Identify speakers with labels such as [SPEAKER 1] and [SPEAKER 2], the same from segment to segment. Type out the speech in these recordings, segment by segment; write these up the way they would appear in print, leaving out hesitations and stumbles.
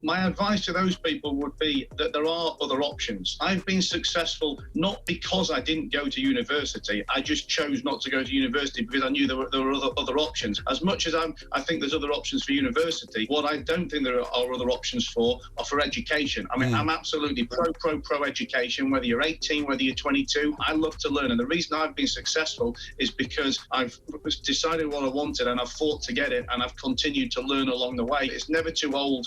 [SPEAKER 1] My advice to those people would be that there are other options. I've been successful not because I didn't go to university. I just chose not to go to university because I knew there were other options. As much as I think there's other options for university, what I don't think there are other options for are for education. I mean, I'm absolutely pro education, whether you're 18, whether you're 22. I love to learn. And the reason I've been successful is because I've decided what I wanted and I've fought to get it, and I've continued to learn along the way. It's never too old,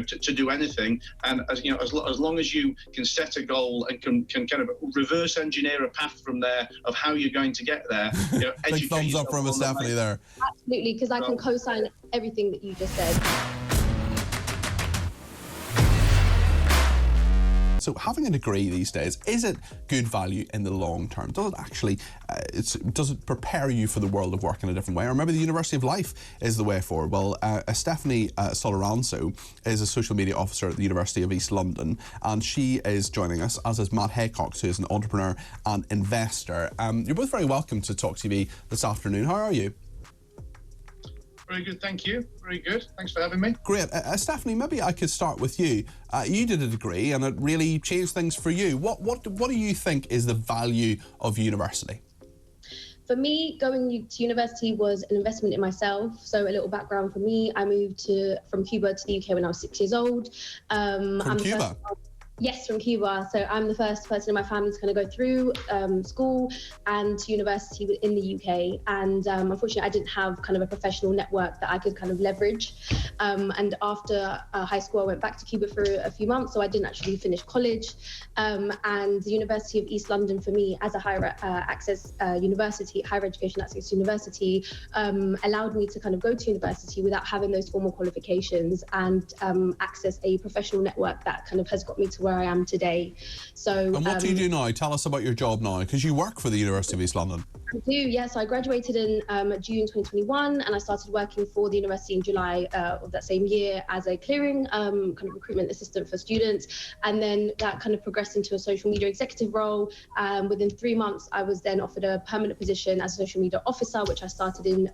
[SPEAKER 1] to do anything, and as long as you can set a goal and can kind of reverse engineer a path from there of how you're going to get there.
[SPEAKER 2] Big thumbs up from Stephanie there.
[SPEAKER 3] Absolutely, because I can co-sign everything that you just said.
[SPEAKER 2] So having a degree these days, is it good value in the long term? Does it actually, does it prepare you for the world of work in a different way? Or maybe the University of Life is the way forward? Well, Stephanie Soloranzo is a social media officer at the University of East London, and she is joining us, as is Matt Haycox, who is an entrepreneur and investor. You're both very welcome to TalkTV this afternoon. How are you?
[SPEAKER 1] Very good, thank you. Very good. Thanks for having me.
[SPEAKER 2] Great. Stephanie, maybe I could start with you. You did a degree and it really changed things for you. What do you think is the value of university?
[SPEAKER 3] For me, going to university was an investment in myself. So a little background for me, I moved from Cuba to the UK when I was 6 years old.
[SPEAKER 2] From Cuba?
[SPEAKER 3] Yes, from Cuba. So I'm the first person in my family to kind of go through school and to university in the UK. And unfortunately, I didn't have kind of a professional network that I could kind of leverage. And after high school, I went back to Cuba for a few months. So I didn't actually finish college. And the University of East London, for me, as a higher access university, higher education access university, allowed me to kind of go to university without having those formal qualifications and access a professional network that kind of has got me to where I am today. So,
[SPEAKER 2] and what do you do now? Tell us about your job now, because you work for the University of East London.
[SPEAKER 3] I do, yes. I graduated in June 2021, and I started working for the university in July of that same year as a clearing kind of recruitment assistant for students. And then that kind of progressed into a social media executive role. Within 3 months, I was then offered a permanent position as a social media officer, which I started in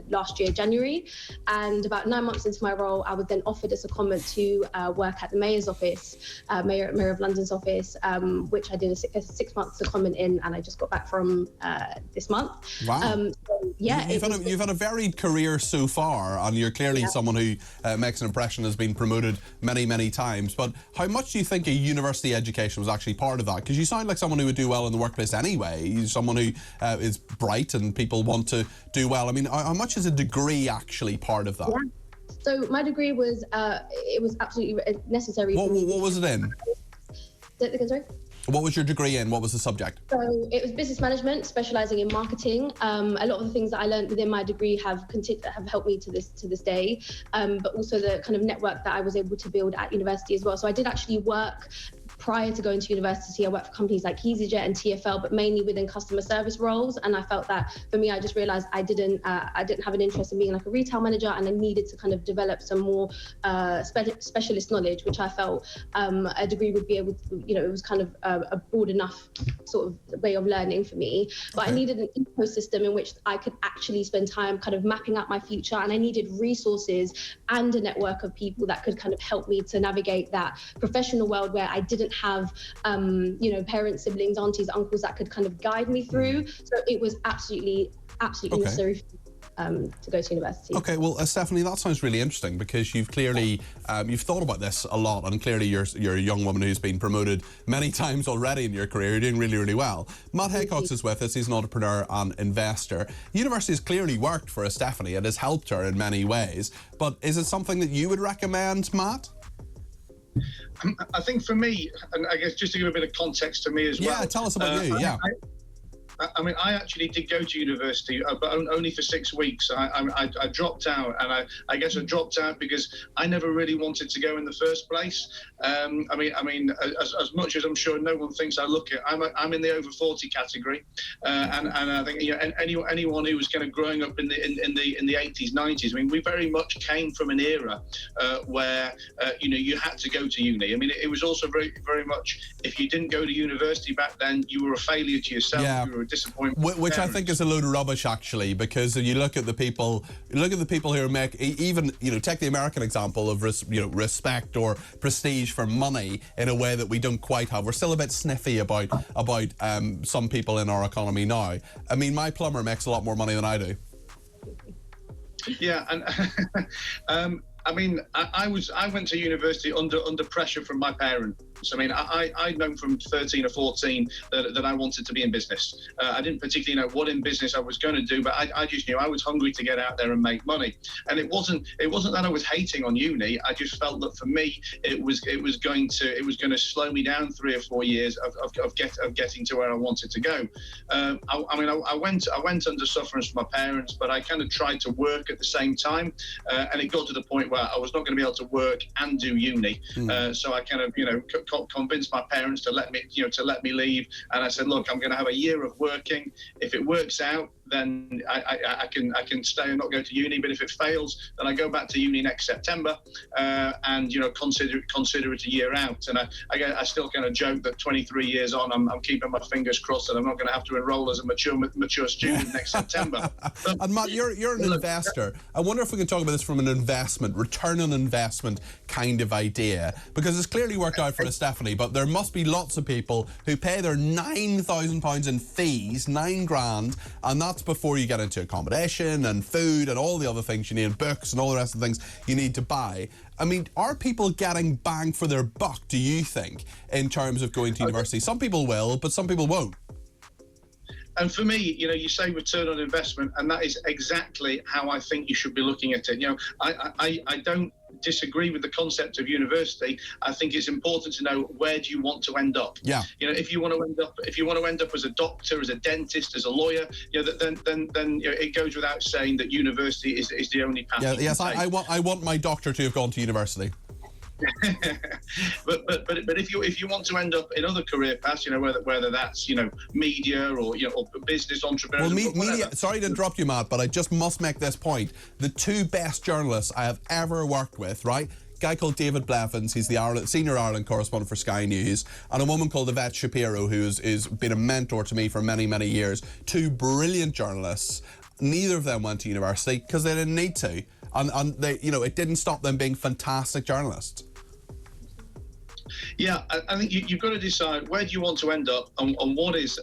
[SPEAKER 3] last year, January. And about 9 months into my role, I was then offered a secondment to work at the Mayor's office, Mayor of London's office, which I did a 6 month secondment in, and I just got back from this month.
[SPEAKER 2] Wow.
[SPEAKER 3] So, yeah,
[SPEAKER 2] you've had a varied career so far, and you're clearly someone who makes an impression, has been promoted many, many times. But how much do you think a university education was actually part of that? Because you sound like someone who would do well in the workplace anyway. You're someone who is bright and people want to do well. I mean, how much is a degree actually part of that?
[SPEAKER 3] Yeah. So my degree was, it was absolutely necessary.
[SPEAKER 2] What was it in?
[SPEAKER 3] Sorry?
[SPEAKER 2] What was your degree in? What was the subject?
[SPEAKER 3] So it was business management, specialising in marketing. A lot of the things that I learned within my degree have helped me to this day, but also the kind of network that I was able to build at university as well. So I did actually work prior to going to university. I worked for companies like EasyJet and TfL, but mainly within customer service roles. And I felt that for me, I just realised I didn't have an interest in being like a retail manager, and I needed to kind of develop some more specialist knowledge, which I felt a degree would be able to, it was kind of a broad enough sort of way of learning for me. But okay. I needed an ecosystem in which I could actually spend time kind of mapping out my future, and I needed resources and a network of people that could kind of help me to navigate that professional world where I didn't have parents, siblings, aunties, uncles that could kind of guide me through. So it was absolutely necessary to go to university.
[SPEAKER 2] Okay, well, Stephanie, that sounds really interesting, because you've clearly you've thought about this a lot, and clearly you're a young woman who's been promoted many times already in your career. You're doing really, really well. Matt Haycox is with us. He's an entrepreneur and investor. University has clearly worked for Stephanie. It has helped her in many ways. But is it something that you would recommend, Matt?
[SPEAKER 1] I think for me, and I guess just to give a bit of context to me as well.
[SPEAKER 2] Yeah, tell us about you,
[SPEAKER 1] I mean, I actually did go to university, but only for 6 weeks. I dropped out, and I guess I dropped out because I never really wanted to go in the first place. I mean, as much as I'm sure no one thinks I look it, I'm in the over 40 category, and I think anyone who was kind of growing up in the 80s, 90s. I mean, we very much came from an era where you had to go to uni. I mean, it was also very, very much, if you didn't go to university back then, you were a failure to yourself.
[SPEAKER 2] Yeah.
[SPEAKER 1] You were a disappointment.
[SPEAKER 2] Which I think is a load of rubbish, actually, because you look at the people who are even, take the American example of respect or prestige for money in a way that we don't quite have. We're still a bit sniffy about some people in our economy now. I mean, my plumber makes a lot more money than I do.
[SPEAKER 1] Yeah, and I mean, I went to university under pressure from my parents. I mean, I'd known from 13 or 14 that I wanted to be in business. I didn't particularly know what in business I was going to do, but I just knew I was hungry to get out there and make money. And it wasn't that I was hating on uni. I just felt that for me, it was going to slow me down 3 or 4 years of getting to where I wanted to go. I went under sufferance from my parents, but I kind of tried to work at the same time, and it got to the point where I was not going to be able to work and do uni. So I kind of convinced my parents to let me leave, and I said, look, I'm going to have a year of working. If it works out, then I can stay and not go to uni. But if it fails, then I go back to uni next September, and consider it a year out. And I still kind of joke that 23 years on, I'm keeping my fingers crossed that I'm not going to have to enroll as a mature student next September.
[SPEAKER 2] And Matt, you're an investor. I wonder if we can talk about this from an return on investment kind of idea, because it's clearly worked out for Stephanie, but there must be lots of people who pay their £9,000 in fees, £9,000, and that's before you get into accommodation and food and all the other things you need, books and all the rest of the things you need to buy. I mean, are people getting bang for their buck, do you think, in terms of going to university? Some people will, but some people won't.
[SPEAKER 1] And for me, you say return on investment, and that is exactly how I think you should be looking at it. I don't disagree with the concept of university. I think it's important to know, where do you want to end up?
[SPEAKER 2] Yeah.
[SPEAKER 1] If you want to end up as a doctor, as a dentist, as a lawyer, then it goes without saying that university is the only path.
[SPEAKER 2] Yeah, yes, I want my doctor to have gone to university.
[SPEAKER 1] but if you want to end up in other career paths, whether that's media or business entrepreneurs.
[SPEAKER 2] Well, media. Sorry to interrupt you, Matt, but I just must make this point: the two best journalists I have ever worked with, right? A guy called David Blevins, he's the senior Ireland correspondent for Sky News, and a woman called Yvette Shapiro, who is been a mentor to me for many, many years. Two brilliant journalists. Neither of them went to university because they didn't need to, and they, it didn't stop them being fantastic journalists.
[SPEAKER 1] Yeah, I think you've got to decide, where do you want to end up, and what is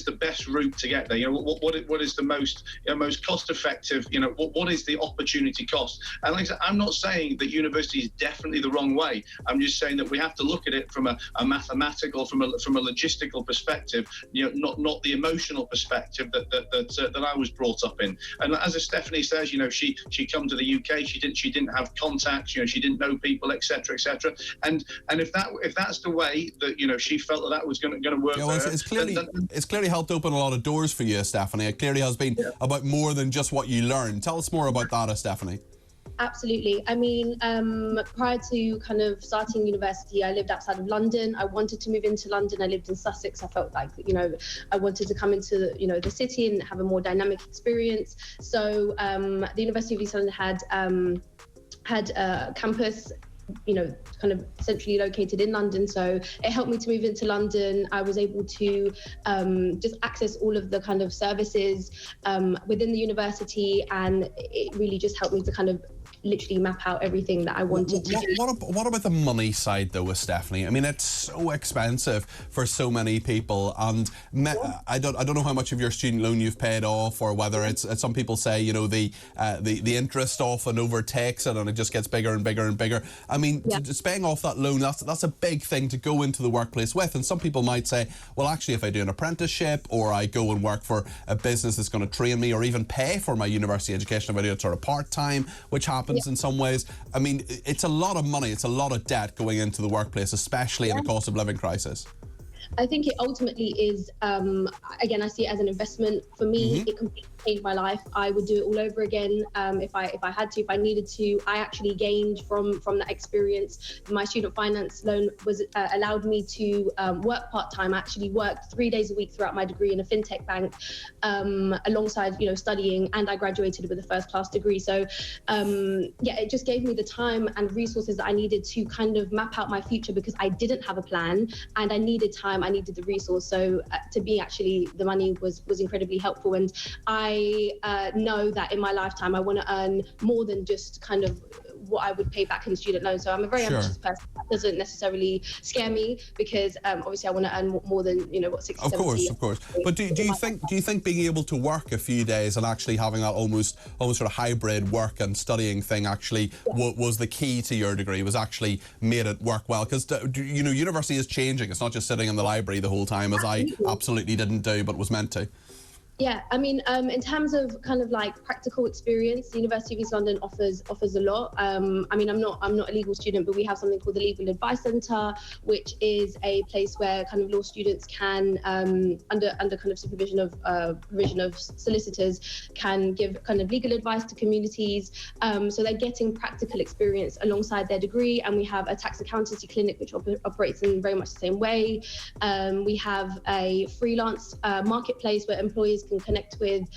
[SPEAKER 1] the best route to get there. What is the most cost effective. What is the opportunity cost? And like I said, I'm not saying that university is definitely the wrong way. I'm just saying that we have to look at it from a mathematical, from a logistical perspective. Not the emotional perspective that I was brought up in. And as Stephanie says, she come to the UK. She didn't have contacts. She didn't know people, etc., etc. And if that's the way that she felt that was going to work. Yeah, well,
[SPEAKER 2] it's clearly helped open a lot of doors for you, Stephanie. It clearly has been about more than just what you learned. Tell us more about that, Stephanie.
[SPEAKER 3] Absolutely. I mean, prior to kind of starting university, I lived outside of London. I wanted to move into London. I lived in Sussex. I felt like, I wanted to come into, the city and have a more dynamic experience. So the University of East London had a campus, kind of centrally located in London. So it helped me to move into London. I was able to just access all of the kind of services within the university, and it really just helped me to kind of literally map out everything that I wanted to do.
[SPEAKER 2] What about the money side, though, with Stephanie? I mean, it's so expensive for so many people, and I don't know how much of your student loan you've paid off, or whether it's some people say the interest often overtakes it and it just gets bigger and bigger and bigger. I mean, just paying off that loan, that's a big thing to go into the workplace with. And some people might say, well, actually, if I do an apprenticeship or I go and work for a business that's going to train me, or even pay for my university education if I do it sort of part-time, which happens in some ways. I mean, it's a lot of money, it's a lot of debt going into the workplace, especially in a cost of living crisis.
[SPEAKER 3] I think it ultimately is, again, I see it as an investment. For me, it completely changed my life. I would do it all over again if I had to, if I needed to. I actually gained from that experience. My student finance loan was allowed me to work part-time. I actually worked 3 days a week throughout my degree in a fintech bank alongside studying, and I graduated with a first-class degree. So it just gave me the time and resources that I needed to kind of map out my future, because I didn't have a plan and I needed time, I needed the resource. So to me, actually, the money was incredibly helpful. And I know that in my lifetime, I want to earn more than just kind of what I would pay back in student loan. So I'm a very ambitious person. That doesn't necessarily scare me, because obviously I want to earn more than what 60,
[SPEAKER 2] of
[SPEAKER 3] 70
[SPEAKER 2] course, of course. But do you think being able to work a few days and actually having that almost sort of hybrid work and studying thing actually was the key to your degree, was actually made it work well? Because university is changing. It's not just sitting in the library the whole time, as I absolutely didn't do but was meant to.
[SPEAKER 3] Yeah, I mean, in terms of kind of like practical experience, the University of East London offers a lot. I mean, I'm not a legal student, but we have something called the Legal Advice Centre, which is a place where kind of law students can, under kind of supervision of provision of solicitors, can give kind of legal advice to communities. So they're getting practical experience alongside their degree. And we have a tax accountancy clinic which operates in very much the same way. We have a freelance marketplace where employees can connect with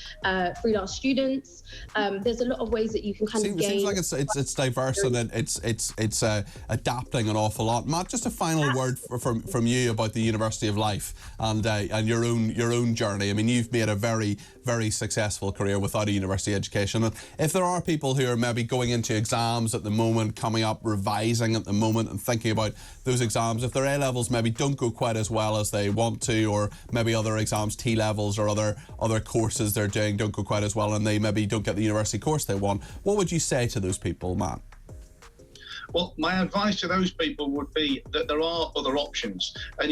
[SPEAKER 3] freelance students. There's a lot of ways that you can kind of gain.
[SPEAKER 2] Seems like it's diverse and it's adapting an awful lot. Matt, just a final word from you about the University of Life and your own journey. I mean, you've made a very, very successful career without a university education. And if there are people who are maybe going into exams at the moment, coming up, revising at the moment and thinking about those exams, if their A-levels maybe don't go quite as well as they want to, or maybe other exams, T-levels or other courses they're doing don't go quite as well, and they maybe don't get the university course they want, what would you say to those people, Matt?
[SPEAKER 1] Well, my advice to those people would be that there are other options. And,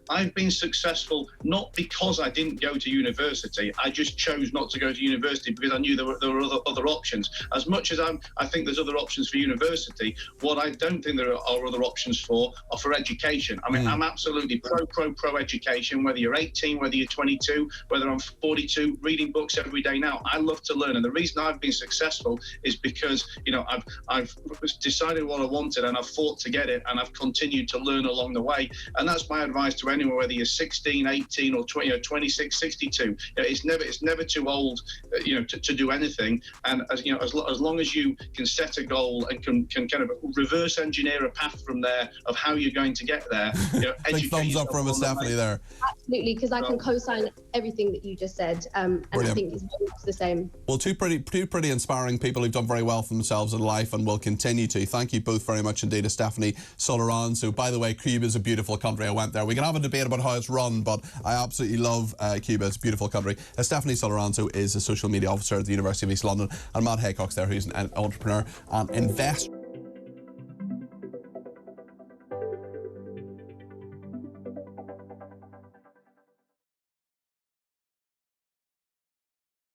[SPEAKER 1] I've been successful not because I didn't go to university. I just chose not to go to university because I knew there were other options. As much as I think there's other options for university, what I don't think there are other options for are for education. I mean, I'm absolutely pro education, whether you're 18, whether you're 22, whether I'm 42, reading books every day now. I love to learn. And the reason I've been successful is because, I've decided what I wanted and I've fought to get it, and I've continued to learn along the way. And that's my advice to anyone, whether you're 16, 18 or 20, 26, 62. It's never too old, to do anything. And as long as you can set a goal and can kind of reverse engineer a path from there of how you're going to get there.
[SPEAKER 2] Big thumbs up from Stephanie there.
[SPEAKER 3] Absolutely, because I can co-sign everything that you just said, and I think it's very much the same.
[SPEAKER 2] Well, two pretty inspiring people who've done very well for themselves in life and will continue to. Thank you both very much indeed to Stephanie Soloranzo. By the way, Cuba is a beautiful country. I went there. We can have a debate about how it's run, but I absolutely love Cuba. It's a beautiful country. Stephanie Soloranzo is a social media officer at the University of East London, and Matt Haycox there, who's an entrepreneur and investor.